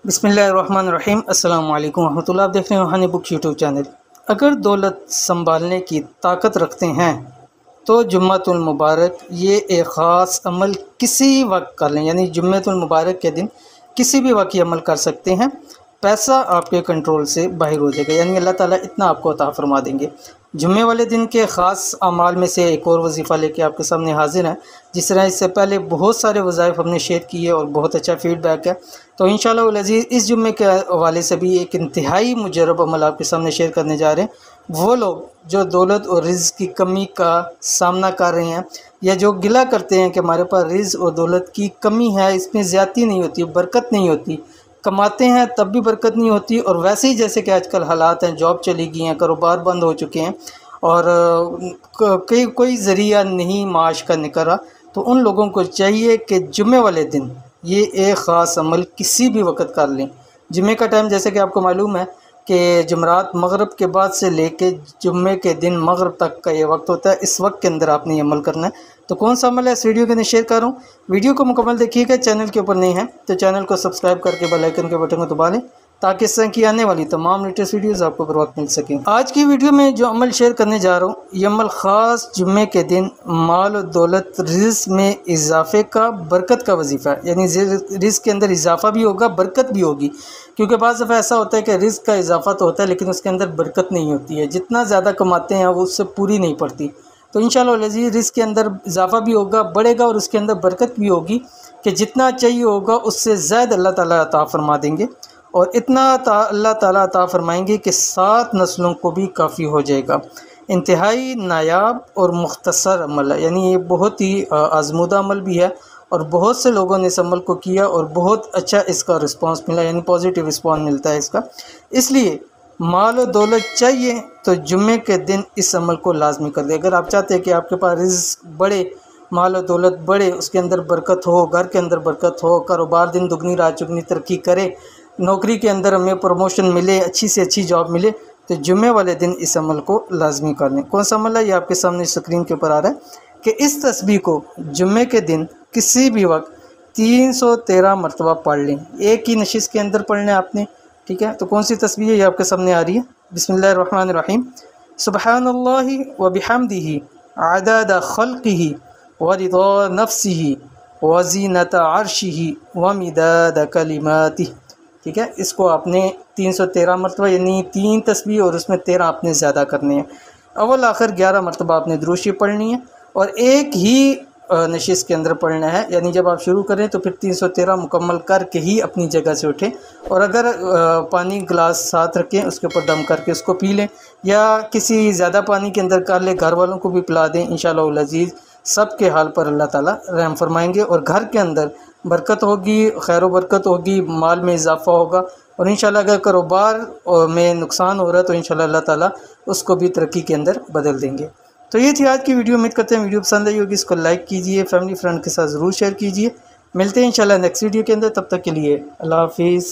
बिस्मिल्लाहिर्रहमानिर्रहीम अस्सलाम वालेकुम रहमतुल्लाह। आप देख रहे हैं रूहानी बुक्स यूट्यूब चैनल। अगर दौलत संभालने की ताकत रखते हैं तो जुम्मतुल मुबारक ये एक ख़ास अमल किसी वक्त कर लें, यानी जुम्मतुल मुबारक के दिन किसी भी वक्त ये अमल कर सकते हैं। पैसा आपके कंट्रोल से बाहर हो जाएगा, यानी अल्लाह ताला इतना आपको अता फरमा देंगे। जुम्मे वाले दिन के ख़ास अमाल में से एक और वजीफ़ा लेके आपके सामने हाजिर हैं। जिस तरह इससे पहले बहुत सारे वज़ाइफ हमने शेयर किए और बहुत अच्छा फ़ीडबैक है, तो इंशाअल्लाह वल अज़ीज़ इस जुम्मे के हवाले से भी एक इंतहाई मुजरब अमल आपके सामने शेयर करने जा रहे हैं। वो लोग जो दौलत और रिज़्क़ की कमी का सामना कर रहे हैं, या जो गिला करते हैं कि हमारे पास रिज़्क़ और दौलत की कमी है, इसमें ज़्यादती नहीं होती, बरकत नहीं होती, कमाते हैं तब भी बरकत नहीं होती, और वैसे ही जैसे कि आजकल हालात हैं, जॉब चली गई हैं, कारोबार बंद हो चुके हैं और कोई ज़रिया नहीं माश का निकल रहा, तो उन लोगों को चाहिए कि जुम्मे वाले दिन ये एक ख़ास अमल किसी भी वक्त कर लें। जुम्मे का टाइम जैसे कि आपको मालूम है कि जुमरात मगरिब के बाद से लेके जुम्मे के दिन मगरिब तक का ये वक्त होता है। इस वक्त के अंदर आपने ये अमल करना है। तो कौन सा अमल है इस वीडियो के अंदर शेयर कर रहा हूँ। वीडियो को मुकम्मल देखिएगा। चैनल के ऊपर नहीं है तो चैनल को सब्सक्राइब करके बेल आइकन के बटन को दबा लें, ताकि इस तरह की आने वाली तमाम लेटेस्ट वीडियोज़ आपको बर वक्त मिल सकें। आज की वीडियो में जो अमल शेयर करने जा रहा हूँ, ये अमल ख़ास जुम्मे के दिन माल और दौलत रिज़्क़ में इजाफ़े का, बरकत का वजीफ़ा है। यानी रिज़्क़ के अंदर इजाफ़ा भी होगा, बरकत भी होगी। क्योंकि बाज़ दफ़ा ऐसा होता है कि रिज़्क़ का इजाफ़ा तो होता है लेकिन उसके अंदर बरकत नहीं होती है। जितना ज़्यादा कमाते हैं वो उससे पूरी नहीं पड़ती। तो इंशाअल्लाह अज़ीज़ रिज़्क़ के अंदर इजाफ़ा भी होगा, बढ़ेगा, और उसके अंदर बरकत भी होगी कि जितना चाहिए होगा उससे ज़्यादा अल्लाह ताला अता फरमा देंगे। और इतना अल्लाह ताला अता फरमाएंगे कि 7 नस्लों को भी काफ़ी हो जाएगा। इंतहाई नायाब और मुख्तसर अमल है, यानी ये बहुत ही आज़मूदा अमल भी है, और बहुत से लोगों ने इस अमल को किया और बहुत अच्छा इसका रिस्पांस मिला, यानी पॉजिटिव रिस्पांस मिलता है इसका। इसलिए माल और दौलत चाहिए तो जुम्मे के दिन इस अमल को लाजमी कर दे। अगर आप चाहते हैं कि आपके पास रिज़्क़ बढ़े, माल और दौलत बढ़े, उसके अंदर बरकत हो, घर के अंदर बरकत हो, कारोबार दिन दुगनी रात चुगनी तरक्की करे, नौकरी के अंदर हमें प्रमोशन मिले, अच्छी से अच्छी जॉब मिले, तो जुम्मे वाले दिन इस अमल को लाजमी कर लें। कौन सा अमल है ये आपके सामने स्क्रीन के ऊपर आ रहा है कि इस तस्बीह को जुम्मे के दिन किसी भी वक्त 313 मरतबा पढ़ लें। एक ही नशिस्त के अंदर पढ़ना है आपने, ठीक है। तो कौन सी तस्बीह है ये आपके सामने आ रही है। बिस्मिल्लाहिर्रहमानिर्रहीम। सुब्हानल्लाहि व बिहम्दिही अदद खल्क़िही व रिदा नफ्सिही व ज़ीनत अर्शिही व मिदाद कलिमातिही। ठीक है, इसको आपने 313 मरतबा, यानी 3 तस्बीह और उसमें 13 आपने ज़्यादा करने हैं। अव्वल आखिर 11 मरतबा आपने दुरूद शरीफ पढ़नी है, और एक ही नशिस्त के अंदर पढ़ना है। यानी जब आप शुरू करें तो फिर 313 मुकम्मल करके ही अपनी जगह से उठें, और अगर पानी गिलास साथ रखें, उसके ऊपर दम करके उसको पी लें, या किसी ज़्यादा पानी के अंदर कर लें, घर वालों को भी पिला दें। इंशाअल्लाह उल अज़ीज़ सब के हाल पर अल्लाह ताला रहम फरमाएंगे, और घर के अंदर बरकत होगी, खैर बरकत होगी, माल में इजाफ़ा होगा, और इंशाअल्लाह अगर कारोबार में नुकसान हो रहा है तो इंशाअल्लाह अल्लाह ताला उसको भी तरक्की के अंदर बदल देंगे। तो ये थी आज की वीडियो। उम्मीद करते हैं वीडियो पसंद आई होगी। इसको लाइक कीजिए, फैमिली फ्रेंड के साथ ज़रूर शेयर कीजिए। मिलते हैं इंशाअल्लाह नेक्स्ट वीडियो के अंदर। तब तक के लिए अल्लाह हाफिज़।